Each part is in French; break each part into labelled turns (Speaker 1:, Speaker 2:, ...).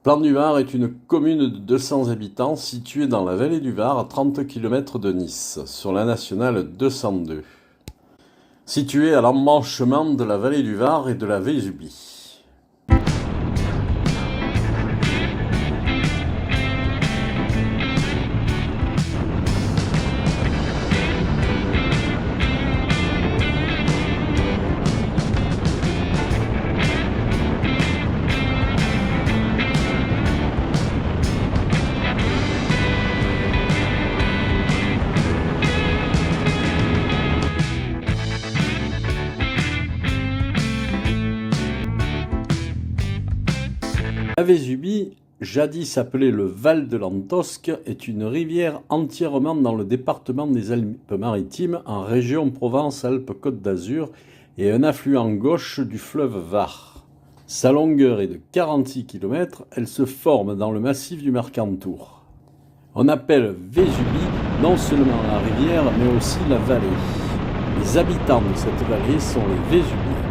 Speaker 1: Plan-du-Var est une commune de 200 habitants située dans la vallée du Var, à 30 km de Nice, sur la nationale 202. Située à l'embranchement de la vallée du Var et de la Vésubie. La Vésubie, jadis appelée le Val de l'Antosque, est une rivière entièrement dans le département des Alpes-Maritimes, en région Provence-Alpes-Côte d'Azur, et un affluent gauche du fleuve Var. Sa longueur est de 46 km, elle se forme dans le massif du Mercantour. On appelle Vésubie non seulement la rivière, mais aussi la vallée. Les habitants de cette vallée sont les Vésubiens.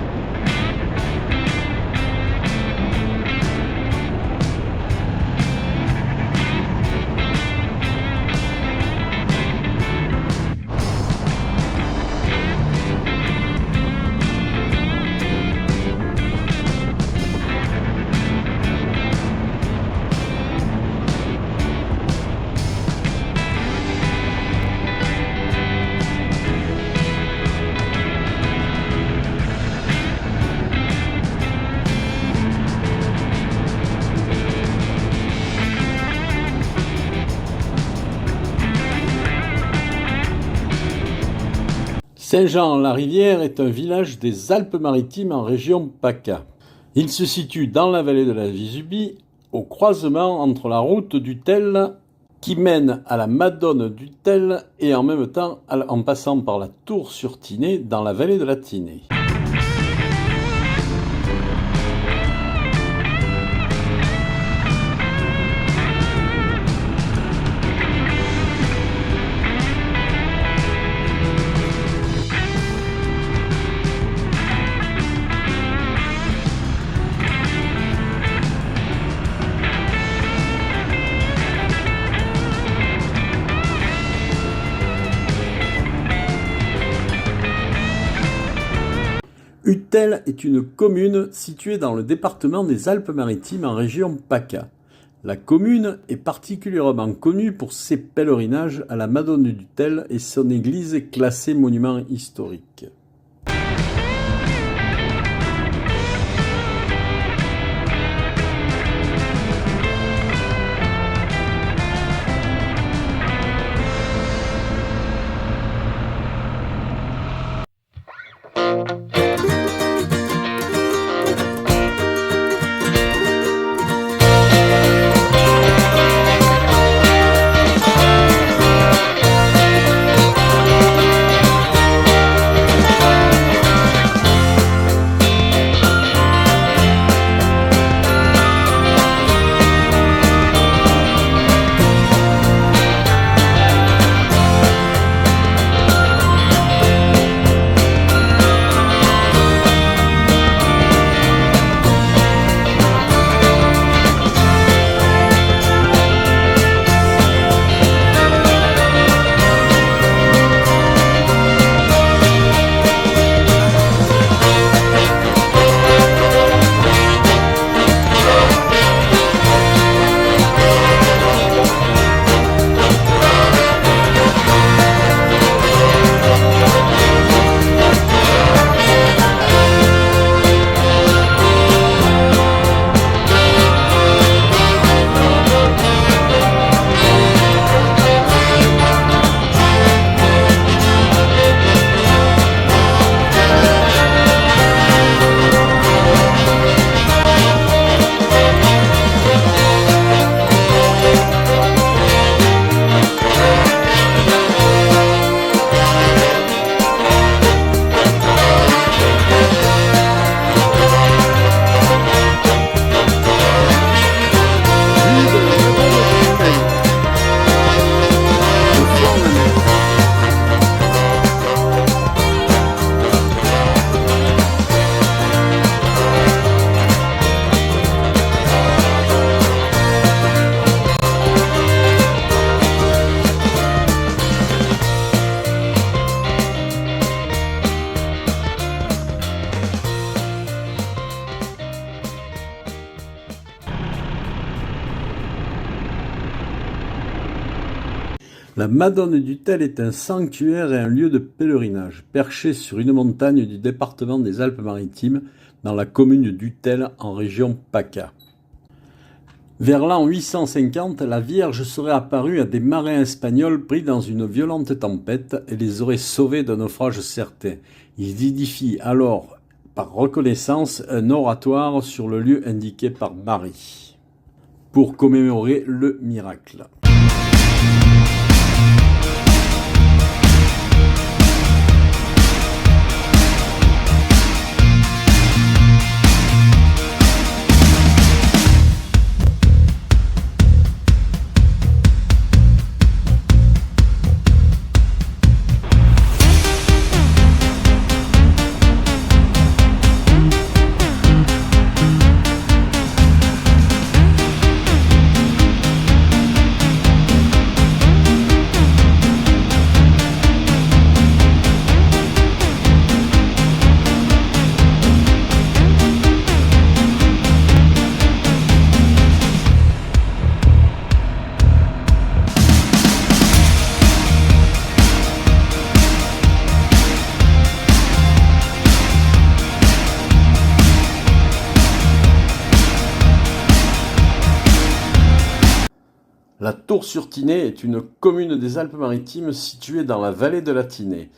Speaker 1: Saint-Jean-la-Rivière est un village des Alpes-Maritimes en région PACA. Il se situe dans la vallée de la Vésubie, au croisement entre la route du Tel qui mène à la Madone du Tel et en même temps en passant par la Tour-sur-Tinée dans la vallée de la Tinée. Utel est une commune située dans le département des Alpes-Maritimes en région PACA. La commune est particulièrement connue pour ses pèlerinages à la Madone du Tel et son église classée monument historique. La Madone du Tel est un sanctuaire et un lieu de pèlerinage, perché sur une montagne du département des Alpes-Maritimes, dans la commune d'Utel, en région PACA. Vers l'an 850, la Vierge serait apparue à des marins espagnols pris dans une violente tempête et les aurait sauvés d'un naufrage certain. Ils édifient alors, par reconnaissance, un oratoire sur le lieu indiqué par Marie, pour commémorer le miracle. La Tour-sur-Tinée est une commune des Alpes-Maritimes située dans la vallée de la Tinée.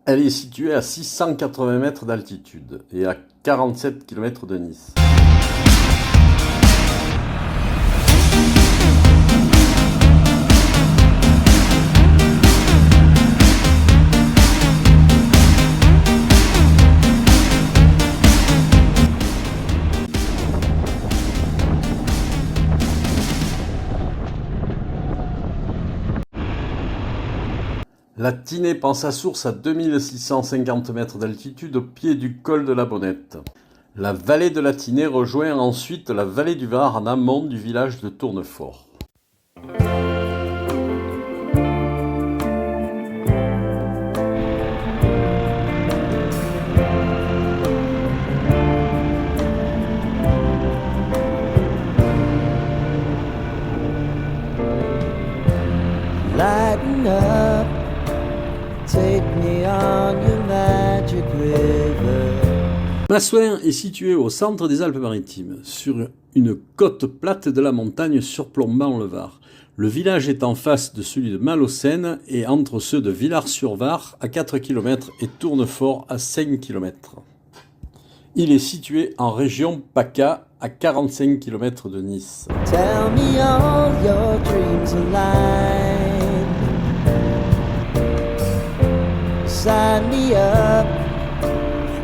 Speaker 1: Elle est située à 680 mètres d'altitude et à 47 km de Nice. La Tinée prend sa source à 2650 mètres d'altitude au pied du col de la Bonnette. La vallée de la Tinée rejoint ensuite la vallée du Var en amont du village de Tournefort.
Speaker 2: Lighten up, take me on your magic river.
Speaker 1: Massouin est situé au centre des Alpes-Maritimes, sur une côte plate de la montagne surplombant le Var. Le village est en face de celui de Malaucène et entre ceux de Villars-sur-Var à 4 km et Tournefort à 5 km. Il est situé en région PACA à 45 km de Nice.
Speaker 2: Tell me all your dreams align. Sign me up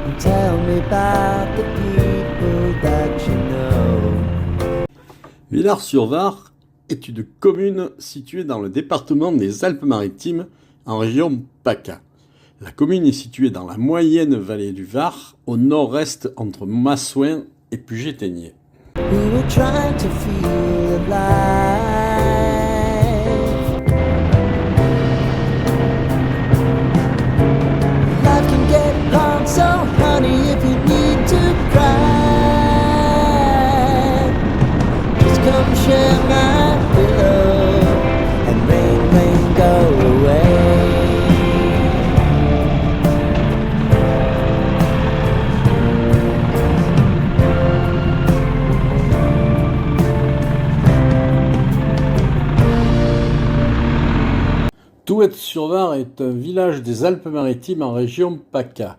Speaker 2: and tell me about the people that you know.
Speaker 1: Villars-sur-Var est une commune située dans le département des Alpes-Maritimes en région PACA. La commune est située dans la moyenne vallée du Var, au nord-est entre Massouin et Puget-Théniers.
Speaker 2: We were trying to feel alive. Life can get hard, so honey, if you need to cry, just come share my pillow and rain, rain, go away.
Speaker 1: Touët-sur-Var est un village des Alpes-Maritimes en région PACA.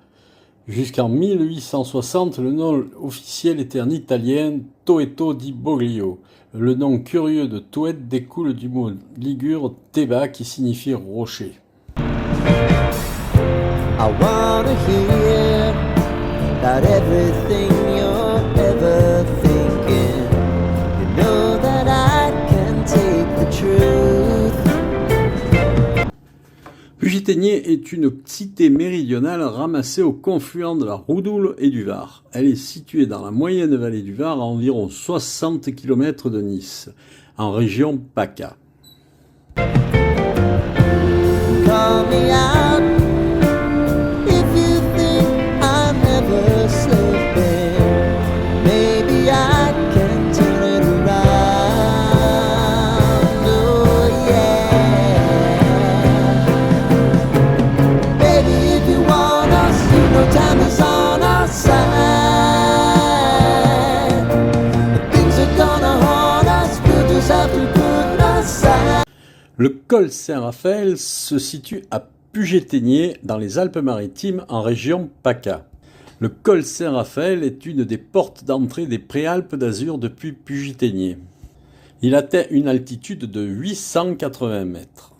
Speaker 1: Jusqu'en 1860, le nom officiel était en italien Toeto di Boglio. Le nom curieux de Touët découle du mot ligure Teba qui signifie rocher.
Speaker 2: I wanna hear about everything you're ever thinking. You know that I can take the truth.
Speaker 1: Puget-Théniers est une cité méridionale ramassée au confluent de la Roudoule et du Var. Elle est située dans la moyenne vallée du Var à environ 60 km de Nice, en région PACA.
Speaker 2: Call me out if you think I'm never slipping. Maybe I can turn it around. Oh yeah.
Speaker 1: Le col Saint-Raphaël se situe à Puget-Théniers dans les Alpes-Maritimes en région PACA. Le col Saint-Raphaël est une des portes d'entrée des Préalpes d'Azur depuis Puget-Théniers. Il atteint une altitude de 880 mètres.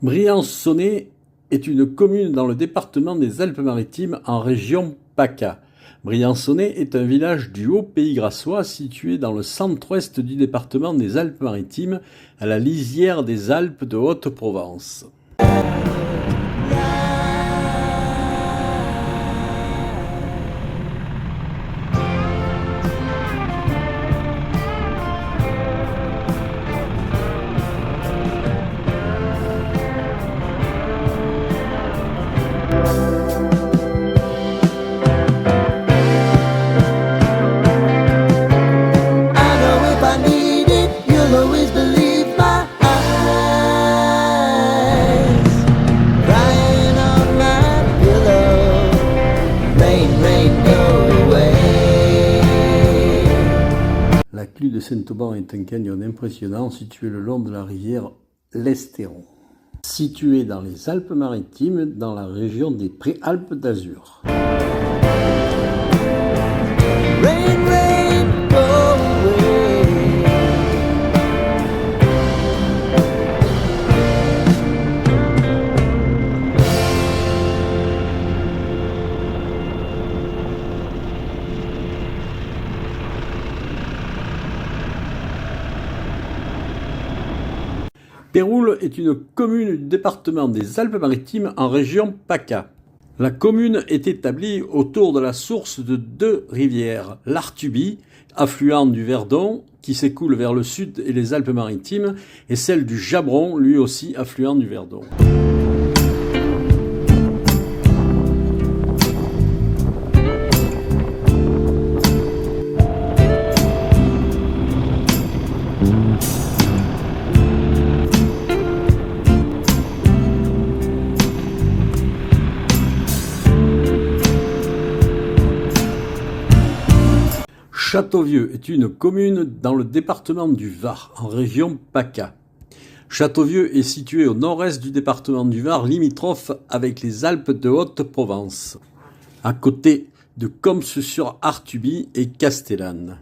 Speaker 1: Briançonnet est une commune dans le département des Alpes-Maritimes en région PACA. Briançonnet est un village du Haut-Pays grassois situé dans le centre-ouest du département des Alpes-Maritimes, à la lisière des Alpes de Haute-Provence. La Clue de Saint-Auban est un canyon impressionnant situé le long de la rivière l'Estéron, situé dans les Alpes-Maritimes dans la région des Préalpes d'Azur. Péroul est une commune du département des Alpes-Maritimes en région PACA. La commune est établie autour de la source de deux rivières, l'Artuby, affluent du Verdon, qui s'écoule vers le sud et les Alpes-Maritimes, et celle du Jabron, lui aussi affluent du Verdon. Châteauvieux est une commune dans le département du Var, en région PACA. Châteauvieux est situé au nord-est du département du Var, limitrophe avec les Alpes de Haute-Provence, à côté de Comptes-sur-Artuby et Castellane.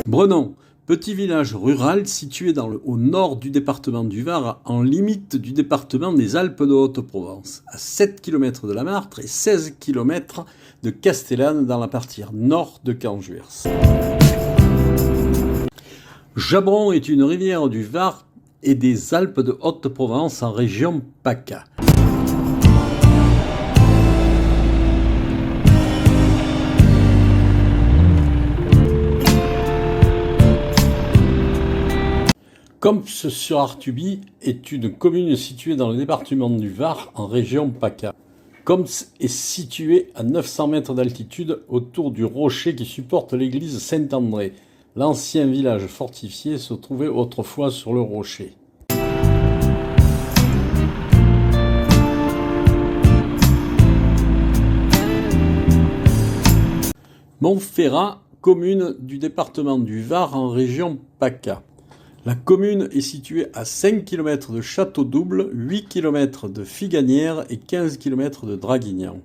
Speaker 1: Brenon, petit village rural situé au nord du département du Var, en limite du département des Alpes de Haute-Provence, à 7 km de la Martre et 16 km de Castellane dans la partie nord de Canjuers. Jabron est une rivière du Var et des Alpes de Haute-Provence en région PACA. Comptes-sur-Artuby est une commune située dans le département du Var, en région PACA. Compts est situé à 900 mètres d'altitude autour du rocher qui supporte l'église Saint-André. L'ancien village fortifié se trouvait autrefois sur le rocher. Montferrat, commune du département du Var en région PACA. La commune est située à 5 km de Château-Double, 8 km de Figanières et 15 km de Draguignan.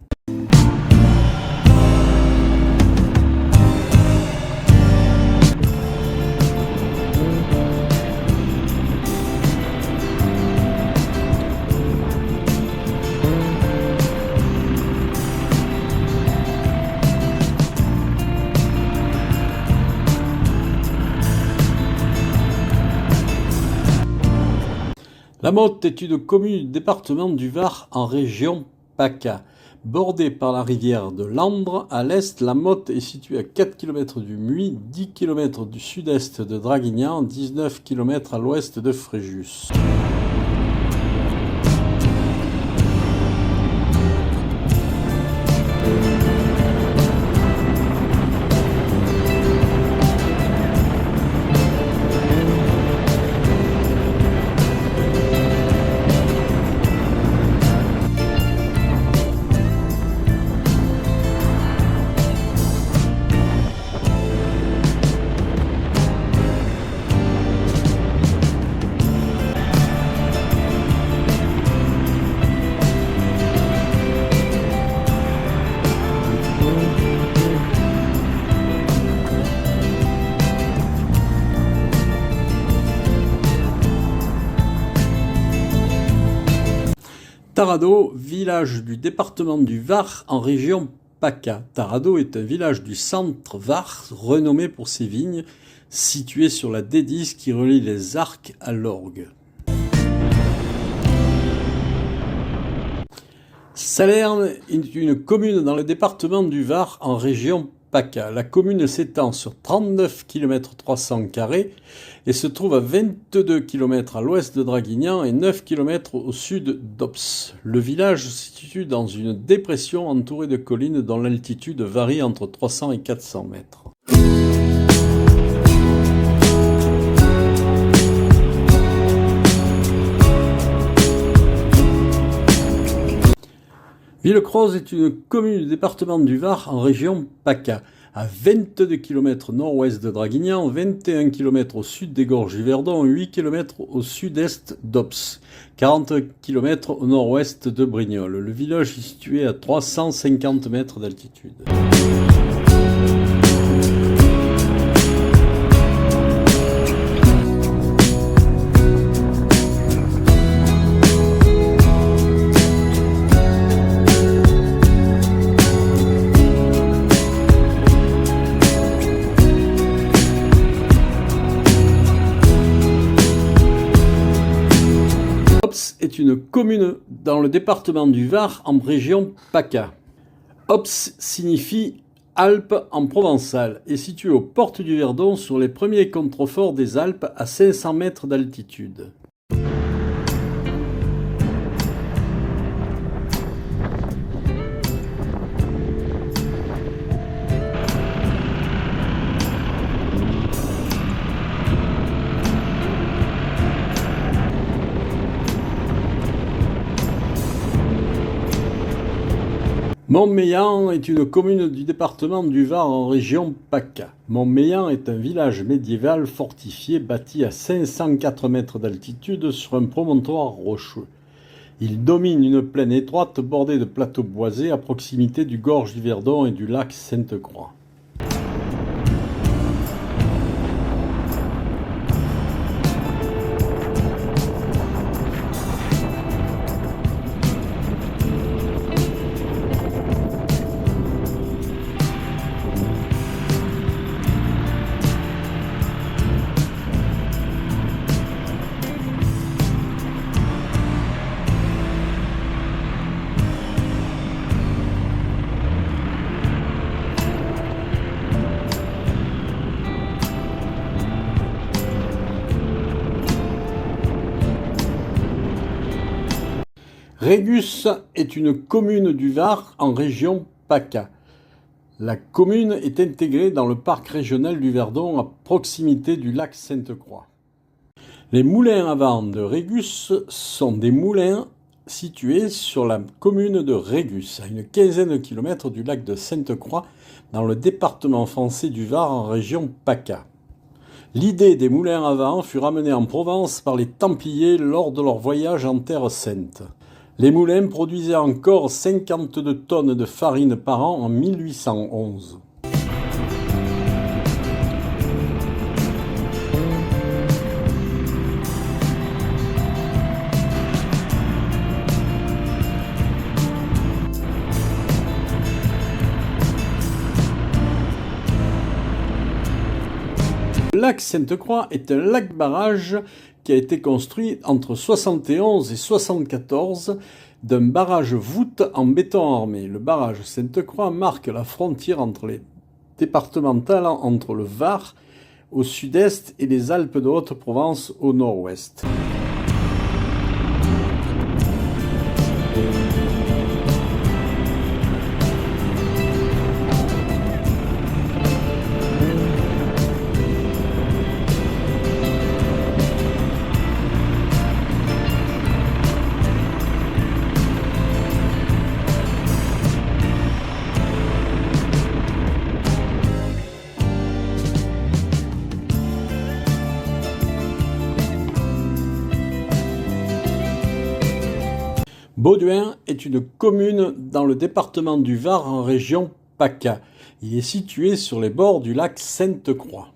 Speaker 1: La Motte est une commune du département du Var en région PACA. Bordée par la rivière de l'Andre, à l'est, la Motte est située à 4 km du Muy, 10 km du sud-est de Draguignan, 19 km à l'ouest de Fréjus. Tarado, village du département du Var en région PACA. Tarado est un village du centre Var renommé pour ses vignes, situé sur la D10 qui relie les Arcs à l'Orgue. Salerne est une commune dans le département du Var en région PACA. La commune s'étend sur 39 km 300 et se trouve à 22 km à l'ouest de Draguignan et 9 km au sud d'Ops. Le village se situe dans une dépression entourée de collines dont l'altitude varie entre 300 et 400 mètres. Villecroze est une commune du département du Var en région PACA, à 22 km nord-ouest de Draguignan, 21 km au sud des Gorges du Verdon et 8 km au sud-est d'Ops, 40 km au nord-ouest de Brignoles. Le village est situé à 350 mètres d'altitude. Ops est une commune dans le département du Var en région PACA. Ops signifie Alpes en provençal et situé aux portes du Verdon sur les premiers contreforts des Alpes à 500 mètres d'altitude. Montmélian est une commune du département du Var en région PACA. Montmélian est un village médiéval fortifié bâti à 504 mètres d'altitude sur un promontoire rocheux. Il domine une plaine étroite bordée de plateaux boisés à proximité du gorge du Verdon et du lac Sainte-Croix. Régus est une commune du Var en région PACA. La commune est intégrée dans le parc régional du Verdon à proximité du lac Sainte-Croix. Les moulins à vent de Régus sont des moulins situés sur la commune de Régus, à une quinzaine de kilomètres du lac de Sainte-Croix, dans le département français du Var en région PACA. L'idée des moulins à vent fut ramenée en Provence par les Templiers lors de leur voyage en Terre Sainte. Les moulins produisaient encore 52 tonnes de farine par an en 1811. Le lac Sainte-Croix est un lac-barrage qui a été construit entre 71 et 74 d'un barrage-voûte en béton armé. Le barrage Sainte-Croix marque la frontière entre les départementales entre le Var au sud-est et les Alpes de Haute-Provence au nord-ouest. Bauduin est une commune dans le département du Var en région PACA. Il est situé sur les bords du lac Sainte-Croix.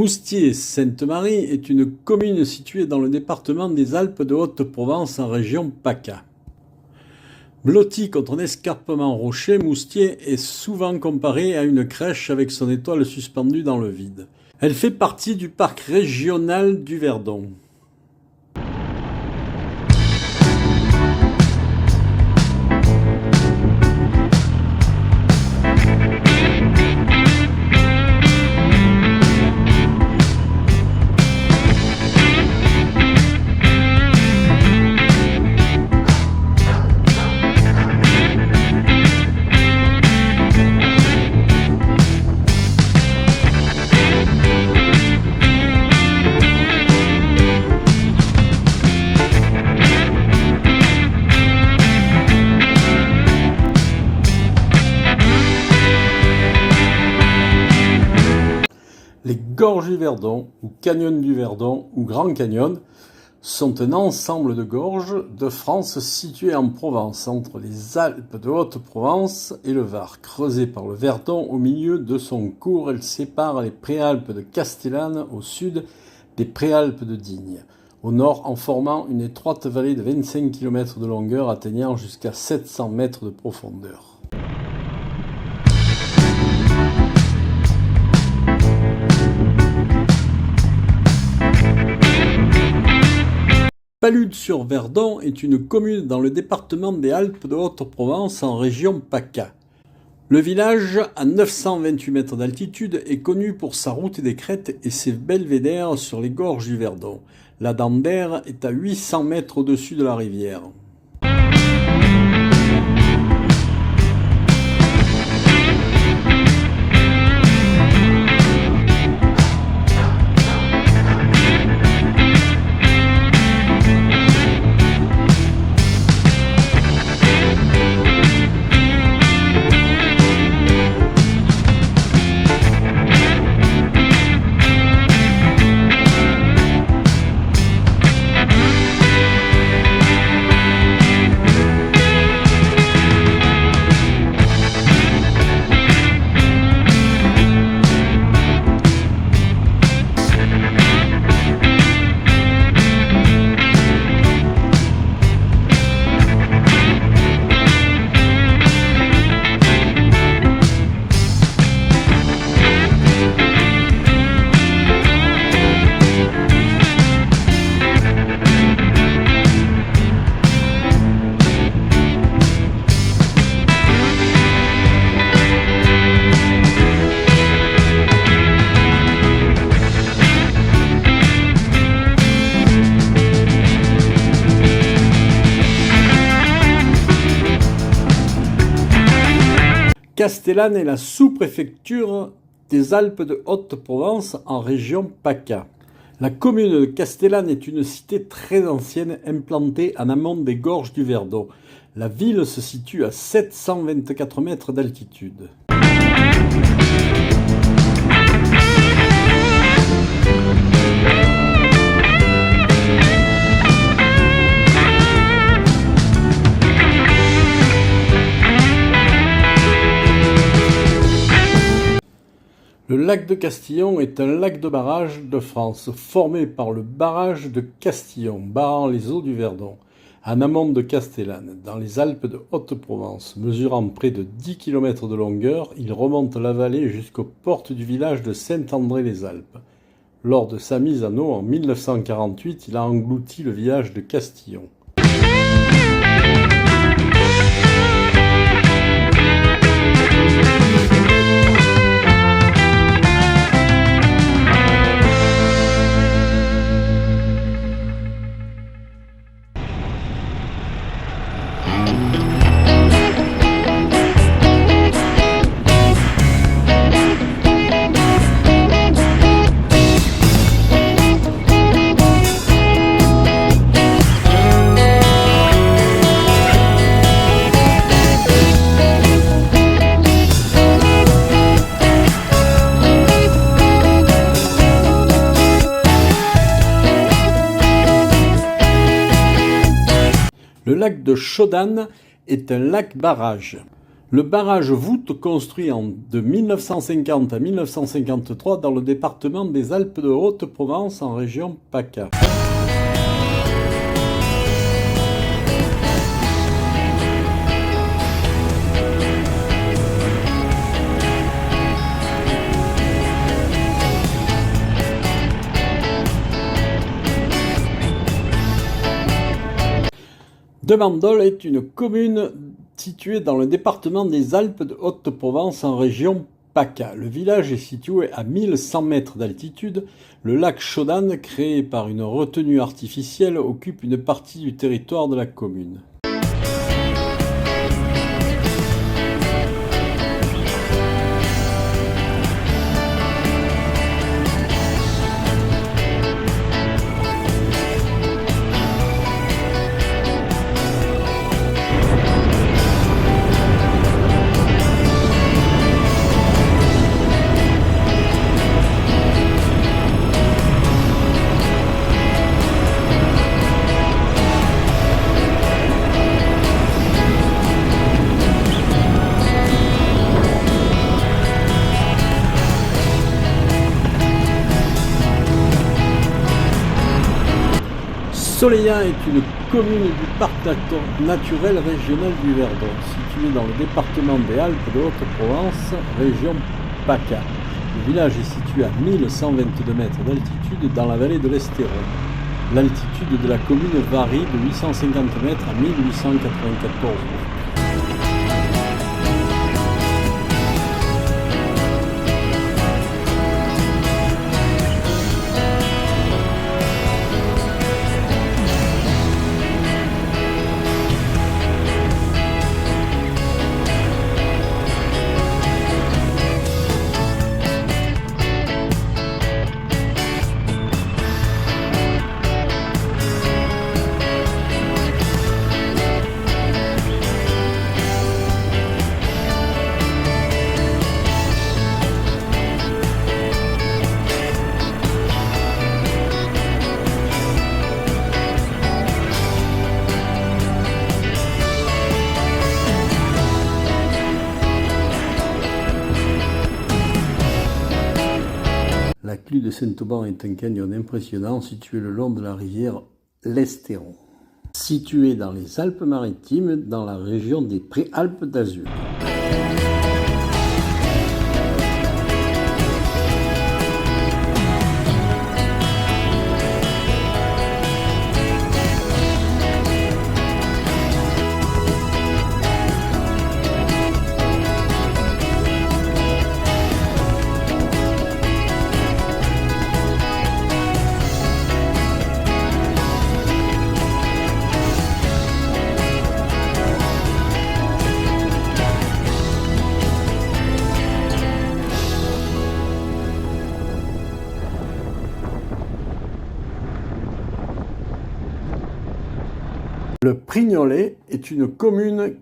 Speaker 1: Moustiers-Sainte-Marie est une commune située dans le département des Alpes de Haute-Provence en région PACA. Blotti contre un escarpement rocher, Moustiers est souvent comparé à une crèche avec son étoile suspendue dans le vide. Elle fait partie du parc régional du Verdon. Les gorges du Verdon, ou canyon du Verdon, ou Grand Canyon, sont un ensemble de gorges de France situées en Provence, entre les Alpes de Haute-Provence et le Var. Creusée par le Verdon au milieu de son cours, elle sépare les préalpes de Castellane au sud des préalpes de Digne, au nord en formant une étroite vallée de 25 km de longueur atteignant jusqu'à 700 mètres de profondeur. Palude-sur-Verdon est une commune dans le département des Alpes de Haute-Provence en région PACA. Le village, à 928 mètres d'altitude, est connu pour sa route des crêtes et ses belvédères sur les gorges du Verdon. La Dandère est à 800 mètres au-dessus de la rivière. Castellane est la sous-préfecture des Alpes de Haute-Provence en région PACA. La commune de Castellane est une cité très ancienne implantée en amont des gorges du Verdon. La ville se situe à 724 mètres d'altitude. Le lac de Castillon est un lac de barrage de France, formé par le barrage de Castillon, barrant les eaux du Verdon, en amont de Castellane, dans les Alpes de Haute-Provence. Mesurant près de 10 km de longueur, il remonte la vallée jusqu'aux portes du village de Saint-André-les-Alpes. Lors de sa mise en eau en 1948, il a englouti le village de Castillon. Le lac de Chaudane est un lac-barrage. Le barrage voûte construit de 1950 à 1953 dans le département des Alpes de Haute-Provence en région PACA. Demandol est une commune située dans le département des Alpes de Haute-Provence en région PACA. Le village est situé à 1100 mètres d'altitude. Le lac Chaudane, créé par une retenue artificielle, occupe une partie du territoire de la commune. Soleillat est une commune du parc naturel régional du Verdon, située dans le département des Alpes de Haute-Provence, région PACA. Le village est situé à 1122 mètres d'altitude dans la vallée de l'Estéron. L'altitude de la commune varie de 850 mètres à 1894 mètres. La Clue de Saint-Auban est un canyon impressionnant situé le long de la rivière l'Estéron, situé dans les Alpes-Maritimes, dans la région des Préalpes d'Azur. Le Prignolet est une commune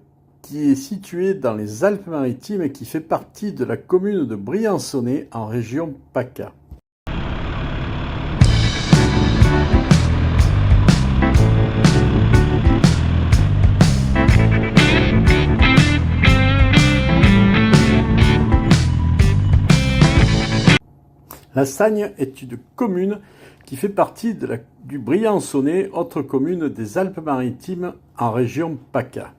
Speaker 1: qui est située dans les Alpes-Maritimes et qui fait partie de la commune de Briançonnet en région PACA. La Sagne est une commune qui fait partie du Briançonnet, autre commune des Alpes-Maritimes en région PACA.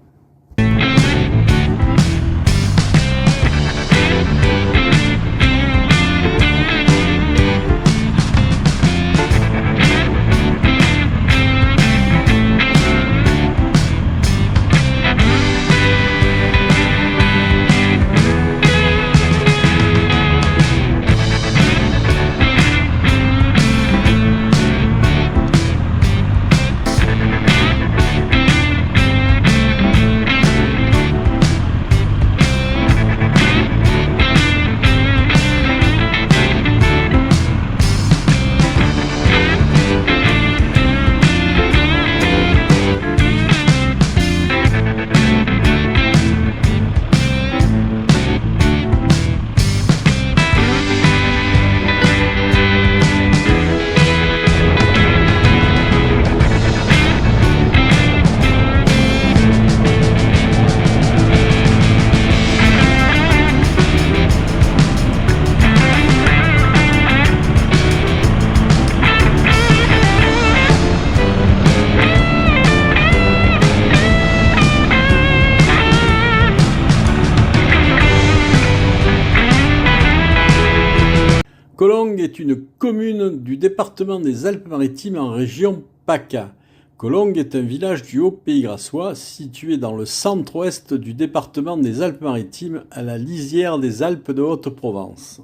Speaker 1: Collonges est une commune du département des Alpes-Maritimes en région PACA. Collonges est un village du Haut-Pays Grassois situé dans le centre-ouest du département des Alpes-Maritimes à la lisière des Alpes de Haute-Provence.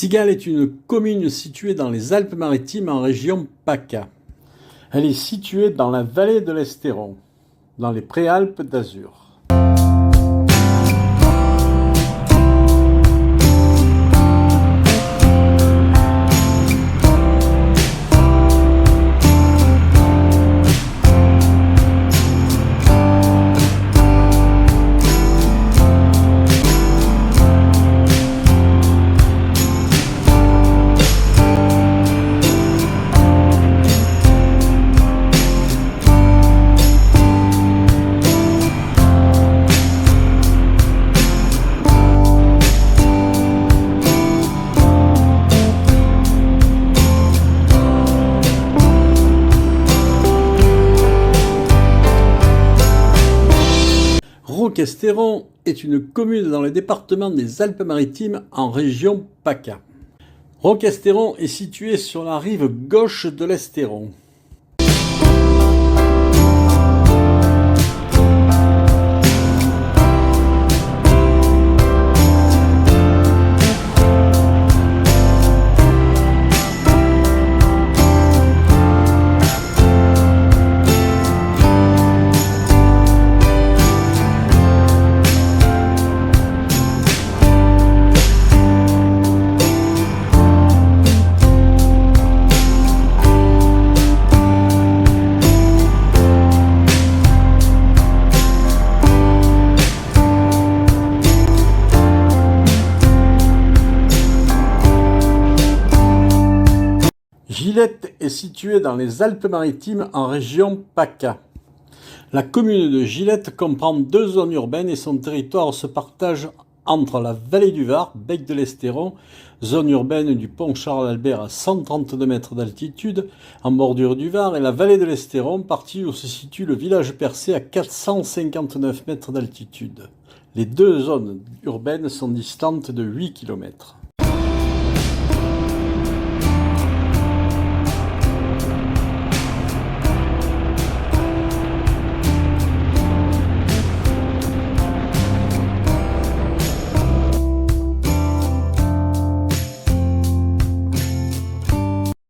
Speaker 1: Cigales est une commune située dans les Alpes-Maritimes en région PACA. Elle est située dans la vallée de l'Estéron, dans les Préalpes d'Azur. Roquestéron est une commune dans le département des Alpes-Maritimes en région PACA. Roquestéron est située sur la rive gauche de l'Estéron. Gillette est située dans les Alpes-Maritimes en région PACA. La commune de Gillette comprend 2 zones urbaines et son territoire se partage entre la vallée du Var, bec de l'Estéron, zone urbaine du pont Charles-Albert à 132 mètres d'altitude, en bordure du Var, et la vallée de l'Estéron, partie où se situe le village percé à 459 mètres d'altitude. Les 2 zones urbaines sont distantes de 8 km.